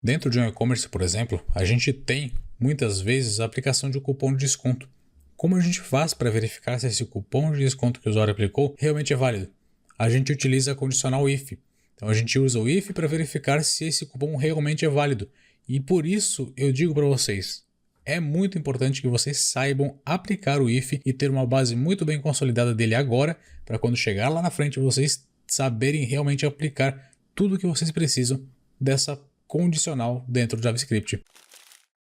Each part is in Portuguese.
Dentro de um e-commerce, por exemplo, a gente tem muitas vezes a aplicação de um cupom de desconto. Como a gente faz para verificar se esse cupom de desconto que o usuário aplicou realmente é válido? A gente utiliza a condicional if. Então a gente usa o if para verificar se esse cupom realmente é válido. E por isso eu digo para vocês, é muito importante que vocês saibam aplicar o if e ter uma base muito bem consolidada dele agora, para quando chegar lá na frente vocês saberem realmente aplicar tudo o que vocês precisam dessa condicional dentro do JavaScript.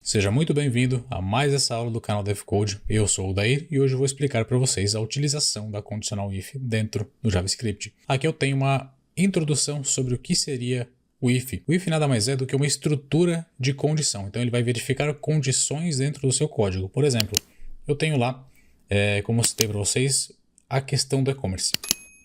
Seja muito bem-vindo a mais essa aula do canal DevCode. Eu sou o Dair e hoje eu vou explicar para vocês a utilização da condicional if dentro do JavaScript. Aqui eu tenho uma introdução sobre o que seria o if. O if nada mais é do que uma estrutura de condição. Então ele vai verificar condições dentro do seu código. Por exemplo, eu tenho lá, como eu citei para vocês, a questão do e-commerce.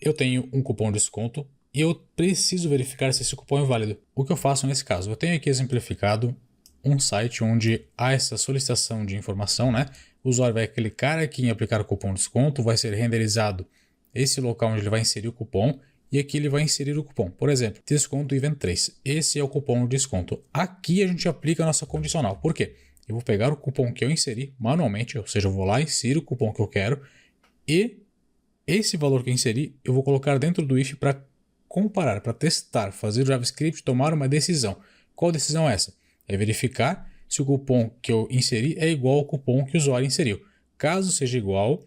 Eu tenho um cupom de desconto e eu preciso verificar se esse cupom é válido. O que eu faço nesse caso? Eu tenho aqui exemplificado um site onde há essa solicitação de informação, né? O usuário vai clicar aqui em aplicar o cupom de desconto, vai ser renderizado esse local onde ele vai inserir o cupom e aqui ele vai inserir o cupom. Por exemplo, desconto event 3. Esse é o cupom de desconto. Aqui a gente aplica a nossa condicional. Por quê? Eu vou pegar o cupom que eu inseri manualmente, ou seja, eu vou lá, insiro o cupom que eu quero e esse valor que eu inseri eu vou colocar dentro do if para comparar, para testar, fazer o JavaScript tomar uma decisão. Qual decisão é essa? É verificar se o cupom que eu inseri é igual ao cupom que o usuário inseriu. Caso seja igual,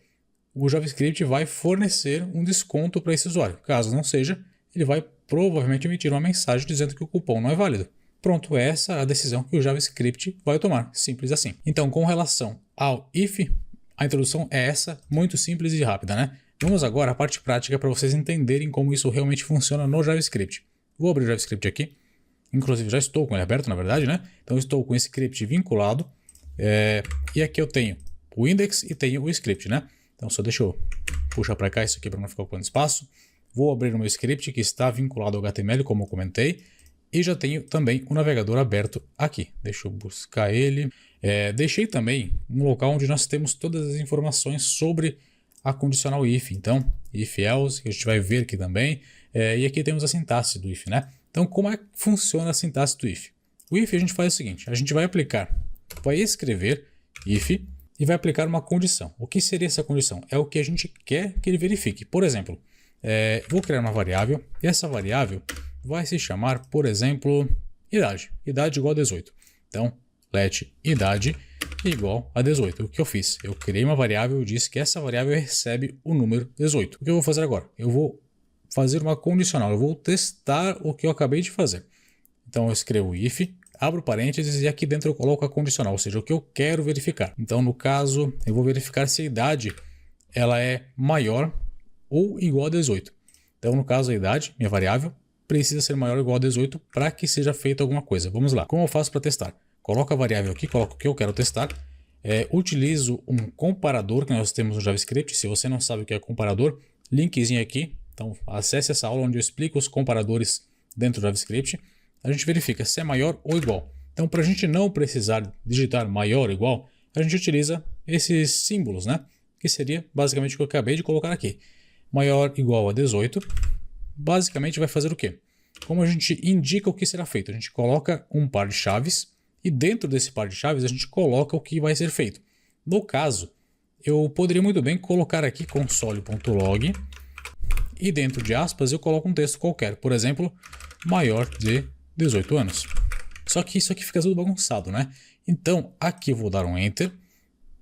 o JavaScript vai fornecer um desconto para esse usuário. Caso não seja, ele vai provavelmente emitir uma mensagem dizendo que o cupom não é válido. Pronto, essa é a decisão que o JavaScript vai tomar. Simples assim. Então, com relação ao if, a introdução é essa, muito simples e rápida, né? Vamos agora à parte prática para vocês entenderem como isso realmente funciona no JavaScript. Vou abrir o JavaScript aqui. Inclusive já estou com ele aberto, na verdade, né? Então estou com esse script vinculado. E aqui eu tenho o index e tenho o script, né? Então só deixa eu puxar para cá isso aqui para não ficar ocupando espaço. Vou abrir o meu script que está vinculado ao HTML, como eu comentei. E já tenho também o navegador aberto aqui. Deixa eu buscar ele. Deixei também um local onde nós temos todas as informações sobre a condicional if. Então, if else, que a gente vai ver aqui também. E aqui temos a sintaxe do if, né? Então, como é que funciona a sintaxe do if? O if a gente faz o seguinte, a gente vai escrever if e vai aplicar uma condição. O que seria essa condição? É o que a gente quer que ele verifique. Por exemplo, vou criar uma variável e essa variável vai se chamar, por exemplo, idade. Idade igual a 18. Então, let idade igual a 18. O que eu fiz? Eu criei uma variável e disse que essa variável recebe o número 18. O que eu vou fazer agora? Eu vou fazer uma condicional, eu vou testar o que eu acabei de fazer. Então eu escrevo if, abro parênteses e aqui dentro eu coloco a condicional, ou seja, o que eu quero verificar. Então no caso, eu vou verificar se a idade ela é maior ou igual a 18. Então no caso a idade, minha variável, precisa ser maior ou igual a 18 para que seja feita alguma coisa. Vamos lá, como eu faço para testar? Coloco a variável aqui, coloco o que eu quero testar, utilizo um comparador que nós temos no JavaScript. Se você não sabe o que é comparador, linkzinho aqui. Então acesse essa aula onde eu explico os comparadores dentro do JavaScript. A gente verifica se é maior ou igual. Então para a gente não precisar digitar maior ou igual, a gente utiliza esses símbolos, né? Que seria basicamente o que eu acabei de colocar aqui. Maior igual a 18, basicamente vai fazer o quê? Como a gente indica o que será feito? A gente coloca um par de chaves e dentro desse par de chaves a gente coloca o que vai ser feito. No caso, eu poderia muito bem colocar aqui console.log e dentro de aspas eu coloco um texto qualquer, por exemplo, maior de 18 anos. Só que isso aqui fica tudo bagunçado, né? Então aqui eu vou dar um enter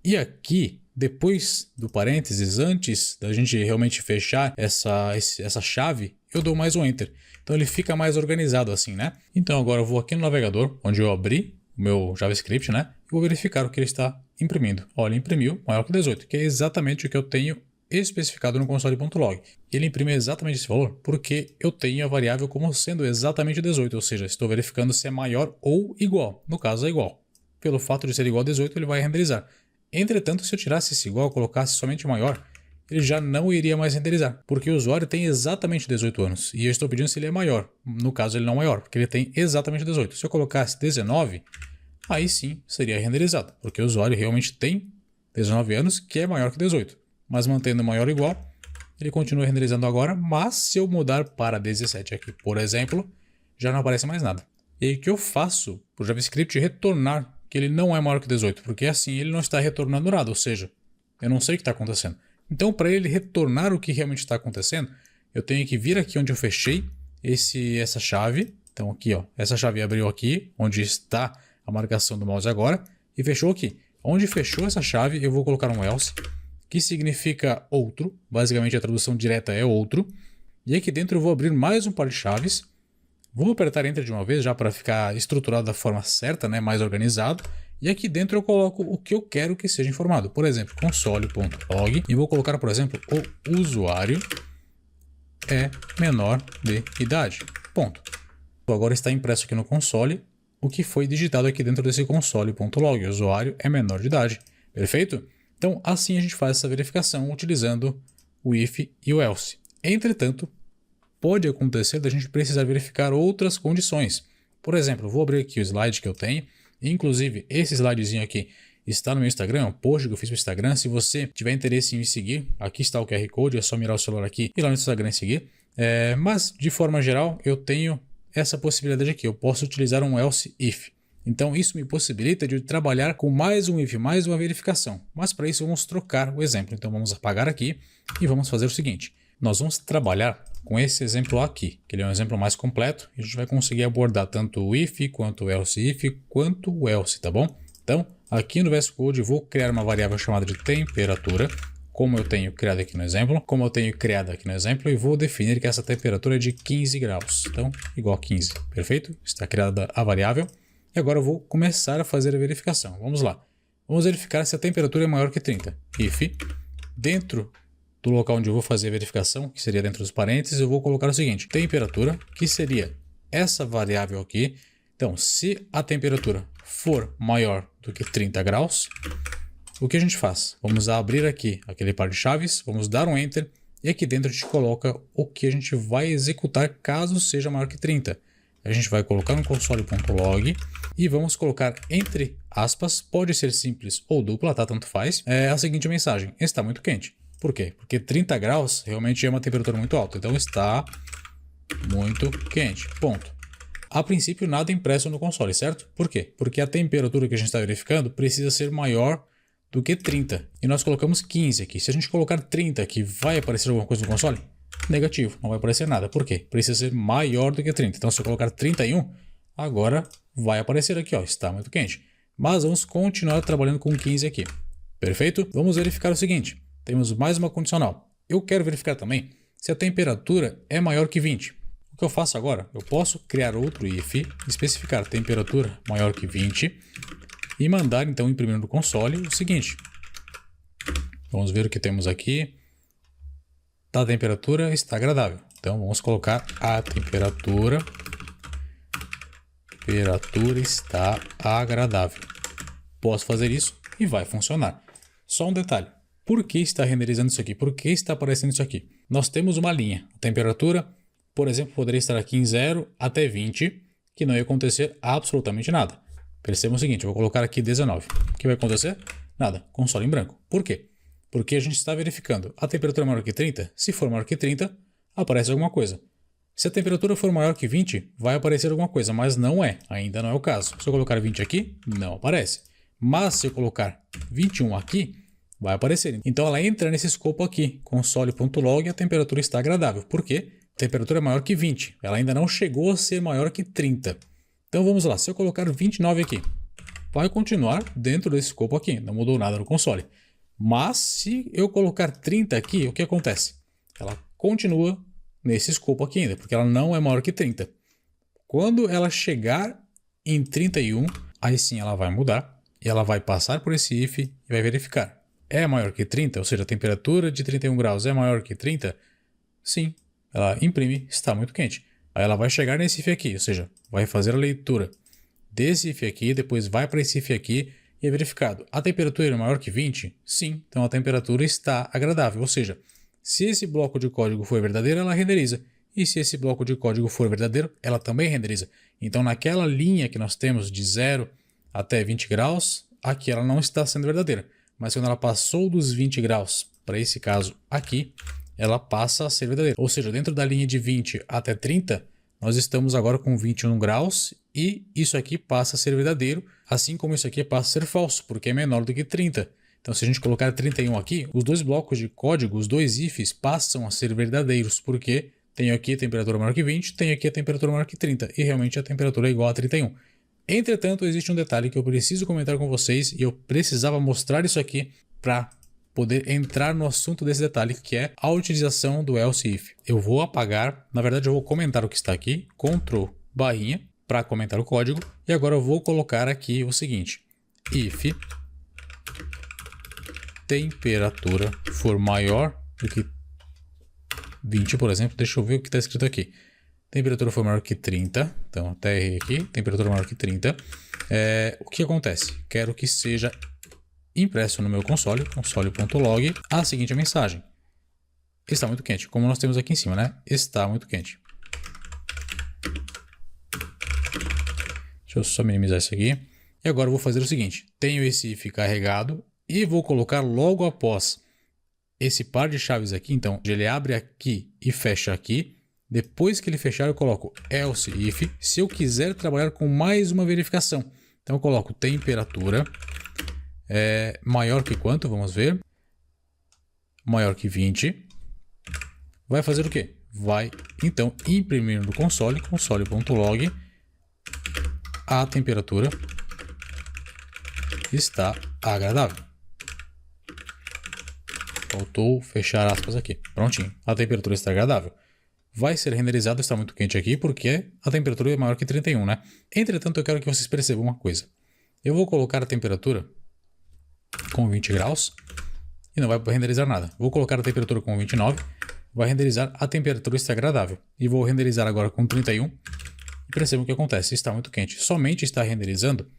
e aqui, depois do parênteses, antes da gente realmente fechar essa chave, eu dou mais um enter. Então ele fica mais organizado assim, né? Então agora eu vou aqui no navegador, onde eu abri o meu JavaScript, né? E vou verificar o que ele está imprimindo. Olha, ele imprimiu maior que 18, que é exatamente o que eu tenho especificado no console.log. Ele imprime exatamente esse valor porque eu tenho a variável como sendo exatamente 18, ou seja, estou verificando se é maior ou igual. No caso é igual. Pelo fato de ser igual a 18, ele vai renderizar. Entretanto, se eu tirasse esse igual e colocasse somente maior, ele já não iria mais renderizar, porque o usuário tem exatamente 18 anos e eu estou pedindo se ele é maior. No caso, ele não é maior, porque ele tem exatamente 18. Se eu colocasse 19, aí sim seria renderizado, porque o usuário realmente tem 19 anos, que é maior que 18. Mas mantendo maior ou igual, ele continua renderizando agora, mas se eu mudar para 17 aqui, por exemplo, já não aparece mais nada. E aí o que eu faço para o JavaScript retornar que ele não é maior que 18, porque assim ele não está retornando nada, ou seja, eu não sei o que está acontecendo. Então, para ele retornar o que realmente está acontecendo, eu tenho que vir aqui onde eu fechei essa chave. Então aqui, ó, essa chave abriu aqui, onde está a marcação do mouse agora, e fechou aqui. Onde fechou essa chave, eu vou colocar um else, que significa outro. Basicamente a tradução direta é outro. E aqui dentro eu vou abrir mais um par de chaves. Vou apertar Enter de uma vez já para ficar estruturado da forma certa, né, mais organizado. E aqui dentro eu coloco o que eu quero que seja informado. Por exemplo, console.log. E vou colocar, por exemplo, o usuário é menor de idade. Ponto. Agora está impresso aqui no console o que foi digitado aqui dentro desse console.log. O usuário é menor de idade. Perfeito? Então, assim a gente faz essa verificação utilizando o if e o else. Entretanto, pode acontecer da gente precisar verificar outras condições. Por exemplo, vou abrir aqui o slide que eu tenho. Inclusive, esse slidezinho aqui está no meu Instagram, um post que eu fiz para o Instagram. Se você tiver interesse em me seguir, aqui está o QR Code, é só mirar o celular aqui e lá no Instagram seguir. Mas, de forma geral, eu tenho essa possibilidade aqui. Eu posso utilizar um else if. Então, isso me possibilita de trabalhar com mais um if, mais uma verificação. Mas, para isso, vamos trocar o exemplo. Então, vamos apagar aqui e vamos fazer o seguinte. Nós vamos trabalhar com esse exemplo aqui, que ele é um exemplo mais completo, e a gente vai conseguir abordar tanto o if, quanto o else if, quanto o else, tá bom? Então, aqui no VS Code, vou criar uma variável chamada de temperatura, como eu tenho criado aqui no exemplo, e vou definir que essa temperatura é de 15 graus. Então, igual a 15, perfeito? Está criada a variável. E agora eu vou começar a fazer a verificação. Vamos lá. Vamos verificar se a temperatura é maior que 30. If, dentro do local onde eu vou fazer a verificação, que seria dentro dos parênteses, eu vou colocar o seguinte, temperatura, que seria essa variável aqui. Então, se a temperatura for maior do que 30 graus, o que a gente faz? Vamos abrir aqui aquele par de chaves, vamos dar um Enter, e aqui dentro a gente coloca o que a gente vai executar caso seja maior que 30. A gente vai colocar no console.log e vamos colocar entre aspas, pode ser simples ou dupla, tá? Tanto faz, a seguinte mensagem, está muito quente. Por quê? Porque 30 graus realmente é uma temperatura muito alta, então está muito quente, ponto. A princípio nada impresso no console, certo? Por quê? Porque a temperatura que a gente está verificando precisa ser maior do que 30. E nós colocamos 15 aqui. Se a gente colocar 30 aqui, vai aparecer alguma coisa no console? Negativo, não vai aparecer nada. Por quê? Precisa ser maior do que 30. Então se eu colocar 31, agora vai aparecer aqui, ó, está muito quente. Mas vamos continuar trabalhando com 15 aqui. Perfeito? Vamos verificar o seguinte. Temos mais uma condicional. Eu quero verificar também se a temperatura é maior que 20. O que eu faço agora? Eu posso criar outro if, especificar temperatura maior que 20 e mandar então imprimir no console o seguinte. Vamos ver o que temos aqui. A temperatura está agradável. Então vamos colocar a temperatura está agradável. Posso fazer isso e vai funcionar. Só um detalhe. Por que está renderizando isso aqui? Por que está aparecendo isso aqui? Nós temos uma linha. A temperatura, por exemplo, poderia estar aqui em 0 até 20, que não ia acontecer absolutamente nada. Percebam o seguinte, eu vou colocar aqui 19. O que vai acontecer? Nada. Console em branco. Por quê? Porque a gente está verificando. A temperatura é maior que 30? Se for maior que 30, aparece alguma coisa. Se a temperatura for maior que 20, vai aparecer alguma coisa, mas não é. Ainda não é o caso. Se eu colocar 20 aqui, não aparece. Mas se eu colocar 21 aqui, vai aparecer. Então ela entra nesse escopo aqui, console.log, a temperatura está agradável. Por quê? A temperatura é maior que 20. Ela ainda não chegou a ser maior que 30. Então vamos lá, se eu colocar 29 aqui, vai continuar dentro desse escopo aqui, não mudou nada no console. Mas se eu colocar 30 aqui, o que acontece? Ela continua nesse escopo aqui ainda, porque ela não é maior que 30. Quando ela chegar em 31, aí sim ela vai mudar e ela vai passar por esse if e vai verificar. É maior que 30, ou seja, a temperatura de 31 graus é maior que 30? Sim, ela imprime, está muito quente. Aí ela vai chegar nesse if aqui, ou seja, vai fazer a leitura desse if aqui, depois vai para esse if aqui e é verificado. A temperatura é maior que 20? Sim, então a temperatura está agradável, ou seja, se esse bloco de código for verdadeiro, ela renderiza. E se esse bloco de código for verdadeiro, ela também renderiza. Então naquela linha que nós temos de 0 até 20 graus, aqui ela não está sendo verdadeira. Mas quando ela passou dos 20 graus, para esse caso aqui, ela passa a ser verdadeira. Ou seja, dentro da linha de 20 até 30, nós estamos agora com 21 graus e isso aqui passa a ser verdadeiro, assim como isso aqui passa a ser falso, porque é menor do que 30. Então, se a gente colocar 31 aqui, os dois blocos de código, os dois ifs, passam a ser verdadeiros, porque tenho aqui a temperatura maior que 20, tenho aqui a temperatura maior que 30, e realmente a temperatura é igual a 31. Entretanto, existe um detalhe que eu preciso comentar com vocês, e eu precisava mostrar isso aqui para poder entrar no assunto desse detalhe, que é a utilização do else if. Eu vou apagar, na verdade eu vou comentar o que está aqui, Ctrl barrinha, para comentar o código, e agora eu vou colocar aqui o seguinte, if temperatura for maior do que 20, por exemplo, deixa eu ver o que está escrito aqui. Temperatura for maior que 30, então até errei aqui, temperatura maior que 30. O que acontece? Quero que seja impresso no meu console, console.log, a seguinte mensagem. Está muito quente, como nós temos aqui em cima, né? Está muito quente. Deixa eu só minimizar isso aqui. E agora eu vou fazer o seguinte, tenho esse if carregado e vou colocar logo após esse par de chaves aqui, então ele abre aqui e fecha aqui. Depois que ele fechar eu coloco else if, se eu quiser trabalhar com mais uma verificação. Então eu coloco temperatura maior que quanto? Vamos ver. Maior que 20. Vai fazer o quê? Vai, então, imprimir no console, console.log, a temperatura está agradável. Faltou fechar aspas aqui. Prontinho. A temperatura está agradável. Vai ser renderizado, está muito quente aqui, porque a temperatura é maior que 31, né? Entretanto, eu quero que vocês percebam uma coisa. Eu vou colocar a temperatura com 20 graus e não vai renderizar nada. Vou colocar a temperatura com 29, vai renderizar, a temperatura está agradável. E vou renderizar agora com 31 e percebam o que acontece, está muito quente. Somente está renderizando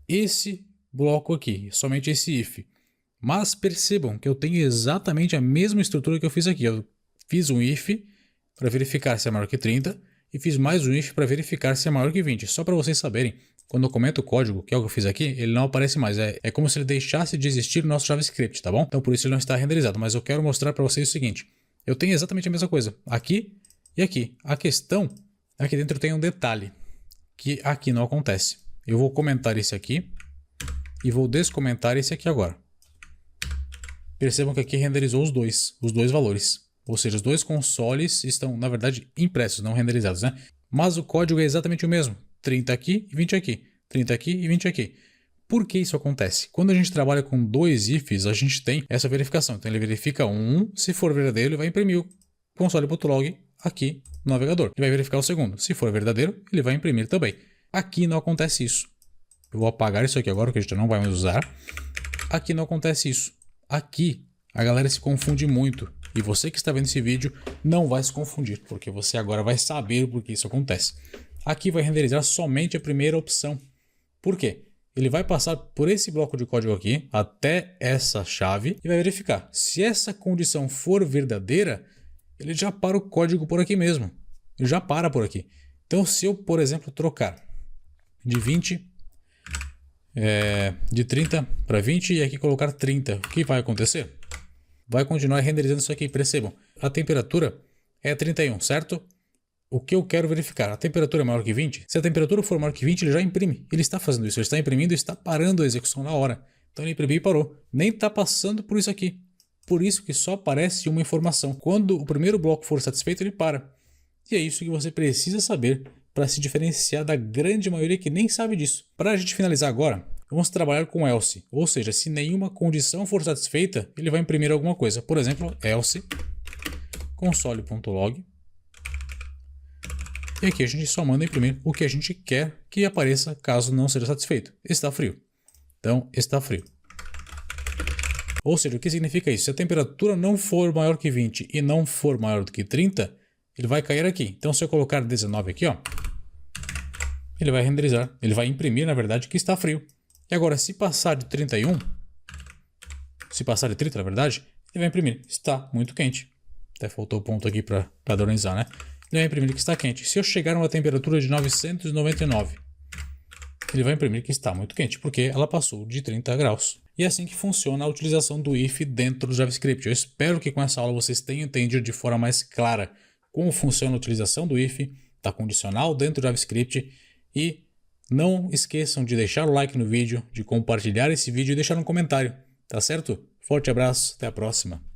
esse bloco aqui, somente esse if. Mas percebam que eu tenho exatamente a mesma estrutura que eu fiz aqui. Eu fiz um if para verificar se é maior que 30 e fiz mais um if para verificar se é maior que 20. Só para vocês saberem, quando eu comento o código, que é o que eu fiz aqui, ele não aparece mais. É como se ele deixasse de existir no nosso JavaScript, tá bom? Então por isso ele não está renderizado. Mas eu quero mostrar para vocês o seguinte. Eu tenho exatamente a mesma coisa, aqui e aqui. A questão, aqui dentro tem um detalhe, que aqui não acontece. Eu vou comentar esse aqui e vou descomentar esse aqui agora. Percebam que aqui renderizou os dois valores. Ou seja, os dois consoles estão, na verdade, impressos, não renderizados, né? Mas o código é exatamente o mesmo. 30 aqui e 20 aqui. 30 aqui e 20 aqui. Por que isso acontece? Quando a gente trabalha com dois ifs, a gente tem essa verificação. Então ele verifica um, se for verdadeiro, ele vai imprimir o console.log aqui no navegador. Ele vai verificar o segundo. Se for verdadeiro, ele vai imprimir também. Aqui não acontece isso. Eu vou apagar isso aqui agora, que a gente não vai mais usar. Aqui não acontece isso. Aqui a galera se confunde muito. E você que está vendo esse vídeo não vai se confundir, porque você agora vai saber por que isso acontece. Aqui vai renderizar somente a primeira opção. Por quê? Ele vai passar por esse bloco de código aqui, até essa chave, e vai verificar. Se essa condição for verdadeira, ele já para o código por aqui mesmo. Ele já para por aqui. Então, se eu, por exemplo, trocar de 20, de 30 para 20 e aqui colocar 30, o que vai acontecer? Vai continuar renderizando isso aqui. Percebam, a temperatura é 31, certo? O que eu quero verificar? A temperatura é maior que 20? Se a temperatura for maior que 20, ele já imprime. Ele está fazendo isso, ele está imprimindo e está parando a execução na hora. Então ele imprimiu e parou. Nem está passando por isso aqui. Por isso que só aparece uma informação. Quando o primeiro bloco for satisfeito, ele para. E é isso que você precisa saber para se diferenciar da grande maioria que nem sabe disso. Para a gente finalizar agora, vamos trabalhar com else. Ou seja, se nenhuma condição for satisfeita, ele vai imprimir alguma coisa. Por exemplo, else console.log. E aqui a gente só manda imprimir o que a gente quer que apareça caso não seja satisfeito. Está frio. Então, está frio. Ou seja, o que significa isso? Se a temperatura não for maior que 20 e não for maior do que 30, ele vai cair aqui. Então, se eu colocar 19 aqui, ó, ele vai renderizar. Ele vai imprimir, na verdade, que está frio. E agora, se passar de 31, se passar de 30, na verdade, ele vai imprimir. Está muito quente. Até faltou o ponto aqui para padronizar, né? Ele vai imprimir que está quente. Se eu chegar a uma temperatura de 999, ele vai imprimir que está muito quente, porque ela passou de 30 graus. E é assim que funciona a utilização do if dentro do JavaScript. Eu espero que com essa aula vocês tenham entendido de forma mais clara como funciona a utilização do if, tá condicional dentro do JavaScript. E não esqueçam de deixar o like no vídeo, de compartilhar esse vídeo e deixar um comentário, tá certo? Forte abraço, até a próxima.